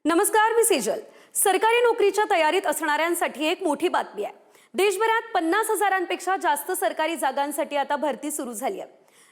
नमस्कार, मी सेजल। सरकारी नोकरीच्या तयारीत असणाऱ्यांसाठी एक मोठी बातमी आहे। देशभरात 50,000पेक्षा जास्त सरकारी जागांसाठी आता भरती सुरू झाली आहे।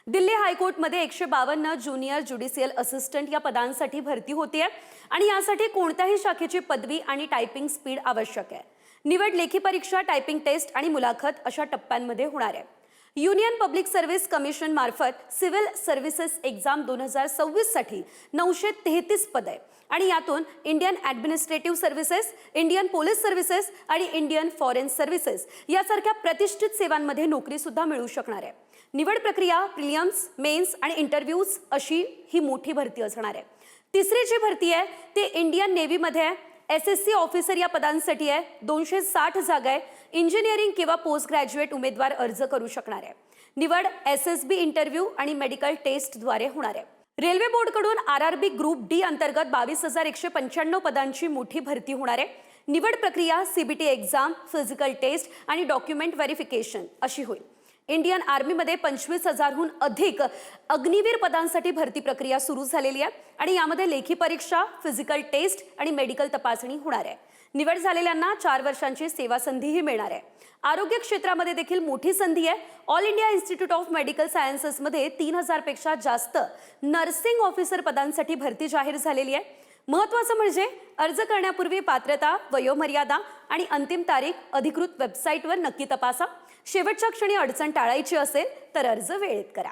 दिल्ली हायकोर्टमध्ये 152 ज्युनियर ज्युडिशियल असिस्टंट या पदांसाठी भरती होते आणि यासाठी कोणत्याही शाखेची पदवी आणि टायपिंग स्पीड आवश्यक आहे। निवड लेखी परीक्षा, टायपिंग टेस्ट आणि मुलाखत अशा टप्प्यांमध्ये होणार आहे। युनियन पब्लिक सर्व्हिस कमिशन मार्फत सिव्हिल सर्व्हिसेस एक्झाम 2026 साठी 933 पद आहे आणि यातून Indian administrative services, Indian police services आणि इंडियन फॉरेन सर्व्हिसेस यासारख्या प्रतिष्ठित सेवांमध्ये नोकरी सुद्धा मिळू शकणार आहे। निवड प्रक्रिया प्रिलिम्स, मेन्स आणि इंटरव्ह्यूज अशी ही मोठी भरती असणार आहे। तिसरी जी भरती आहे ती इंडियन नेव्हीमध्ये आहे। SSC ऑफिसर या पदांसाठी आहे। 260 जागा आहे। इंजिनिअरिंग किंवा पोस्ट ग्रॅज्युएट उमेदवार अर्ज करू शकणार आहे। निवड SSB इंटरव्ह्यू आणि मेडिकल टेस्टद्वारे होणार आहे। रेल्वे बोर्डकडून RRB ग्रुप D अंतर्गत 22,195 पदांची मोठी भरती होणार आहे। निवड प्रक्रिया CBT एक्झाम, फिजिकल टेस्ट आणि डॉक्युमेंट व्हेरिफिकेशन अशी होईल। इंडियन आर्मीमध्ये 25,000हून अधिक अग्निवीर पदांसाठी भरती प्रक्रिया सुरू झालेली आहे आणि यामध्ये लेखी परीक्षा, फिजिकल टेस्ट आणि मेडिकल तपासणी होणार आहे। निवड झालेल्यांना 4 वर्षांची सेवा संधीही मिळणार आहे। आरोग्य क्षेत्रामध्ये देखील मोठी संधी आहे। All India Institute of Medical सायन्सेसमध्ये 3,000पेक्षा जास्त नर्सिंग ऑफिसर पदांसाठी भरती जाहीर झालेली आहे। महत्त्वाचं म्हणजे अर्ज करण्यापूर्वी पात्रता, वयोमर्यादा आणि अंतिम तारीख अधिकृत वेबसाईटवर नक्की तपासा। शेवटच्या क्षणी अडचण टाळायची असेल तर अर्ज वेळेत करा।